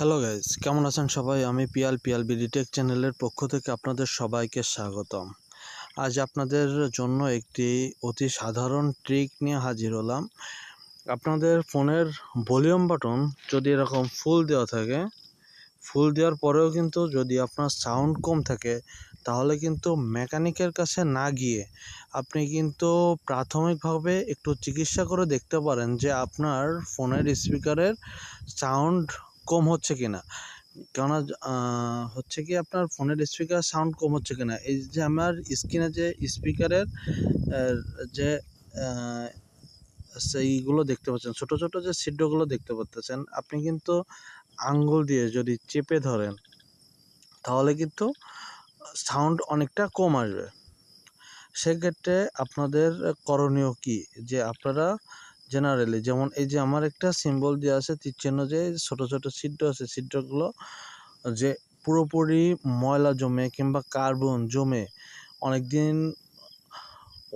Hello guys, কেমন আছেন সবাই? আমি পিয়াল বিডি টেক চ্যানেলের পক্ষ থেকে আপনাদের সবাইকে স্বাগতম। আজ আপনাদের জন্য একটি অতি সাধারণ ট্রিক নিয়ে হাজির হলাম। আপনাদের ফোনের ভলিউম বাটন যদি এরকম ফুল দেওয়া থাকে, ফুল দেওয়ার পরেও কিন্তু যদি আপনার সাউন্ড কম থাকে, তাহলে কিন্তু মেকানিকের কাছে না গিয়ে আপনি কিন্তু প্রাথমিকভাবে একটু চিকিৎসা করে দেখতে পারেন যে আপনার ফোনের স্পিকারের সাউন্ড কম হচ্ছে কিনা। কেননা হচ্ছে কি, আপনার ফোনের স্পিকার সাউন্ড কম হচ্ছে কিনা, এই যে আমার স্ক্রিনে যে স্পিকারের যে সেইগুলো দেখতে পাচ্ছেন, ছোট ছোট যে ছিদ্রগুলো দেখতে পাচ্ছেন, আপনি কিন্তু আঙ্গুল দিয়ে যদি চেপে ধরেন তাহলে কিন্তু সাউন্ড অনেকটা কম আসবে। সেক্ষেত্রে আপনাদের করণীয় কি, যে আপনারা জেনারেলি যেমন এই যে আমার একটা সিম্বল দেওয়া আছে তীর চিহ্ন, যে ছোট ছোট ছিদ্র আছে, ছিদ্রগুলো যে পুরোপুরি ময়লা জমে কিংবা কার্বন জমে অনেক দিন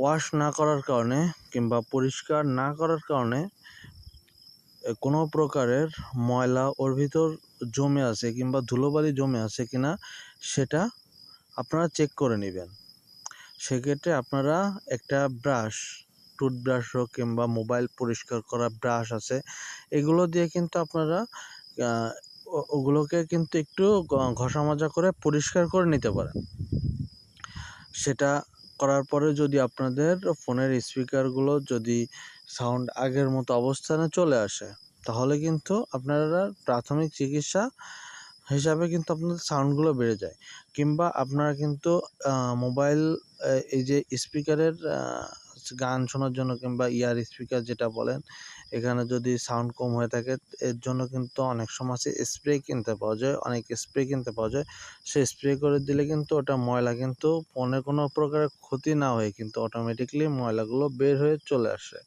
ওয়াশ না করার কারণে কিংবা পরিষ্কার না করার কারণে কোনো প্রকারের ময়লা ওর ভিতর জমে আছে কিংবা ধুলোবালি জমে আছে কিনা, সেটা আপনারা চেক করে নেবেন। সেক্ষেত্রে আপনারা একটা ব্রাশ, টুথব্রাশ হোক কিংবা মোবাইল পরিষ্কার করা ব্রাশ আছে, এগুলো দিয়ে কিন্তু আপনারা ওগুলোকে কিন্তু একটু ঘষা মাজা করে পরিষ্কার করে নিতে পারেন। সেটা করার পরে যদি আপনাদের ফোনের স্পিকারগুলো যদি সাউন্ড আগের মতো অবস্থানে চলে আসে, তাহলে কিন্তু আপনারা প্রাথমিক চিকিৎসা হিসাবে কিন্তু আপনাদের সাউন্ডগুলো বেড়ে যায়। কিংবা আপনারা কিন্তু মোবাইল এই যে স্পিকারের গান শোনার জন্য কিংবা ইয়ার স্পিকার যেটা বলেন, এখানে যদি সাউন্ড কম হয়ে থাকে, এর জন্য কিন্তু অনেক সময় স্প্রে কিনতে পাওয়া যায়, অনেক স্প্রে কিনতে পাওয়া যায়। সে স্প্রে করে দিলে কিন্তু ওটা ময়লা কিন্তু ফোনে কোনো প্রকারের ক্ষতি না হয়ে কিন্তু অটোমেটিকলি ময়লাগুলো বের হয়ে চলে আসে।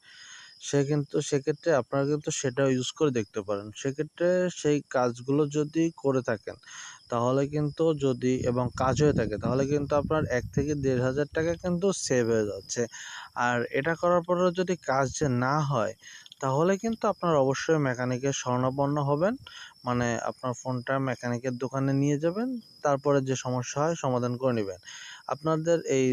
সেক্ষেত্রে আপনারা কিন্তু সেটাও ইউজ করে দেখতে পারেন। সেক্ষেত্রে সেই কাজগুলো যদি করে থাকেন, তাহলে কিন্তু যদি এবং কাজ হয়ে থাকে, তাহলে কিন্তু আপনার 1 থেকে 1,500 টাকা কিন্তু সেভ হয়ে যাচ্ছে। আর এটা করার পরেও যদি কাজ যে না হয়, তাহলে কিন্তু আপনার অবশ্যই মেকানিকের শরণাপন্ন হবেন। মানে আপনার ফোনটা মেকানিকের দোকানে নিয়ে যাবেন, তারপরে যে সমস্যা হয় সমাধান করে নেবেন। আপনাদের এই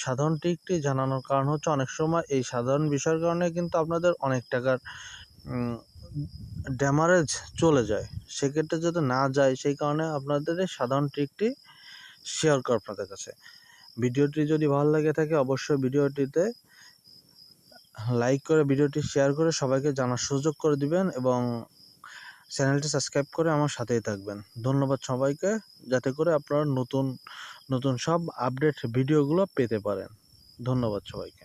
সাধারণ ট্রিকটি জানানোর কারণ হচ্ছে, অনেক সময় এই সাধারণ বিষয়ের কারণে কিন্তু আপনাদের অনেক টাকার ড্যামারেজ চলে যায়। সেক্ষেত্রে যদি না যায়, সেই কারণে আপনাদের এই সাধারণ ট্রিকটি শেয়ার করা আপনাদের কাছে। ভিডিওটি যদি ভালো লেগে থাকে, অবশ্যই ভিডিওটিতে লাইক করে ভিডিওটি শেয়ার করে সবাইকে জানার সুযোগ করে দিবেন এবং চ্যানেলটি সাবস্ক্রাইব করে আমার সাথেই থাকবেন। ধন্যবাদ সবাইকে, যাতে করে আপনারা নতুন নতুন সব আপডেট ভিডিওগুলো পেতে পারেন। ধন্যবাদ সবাইকে।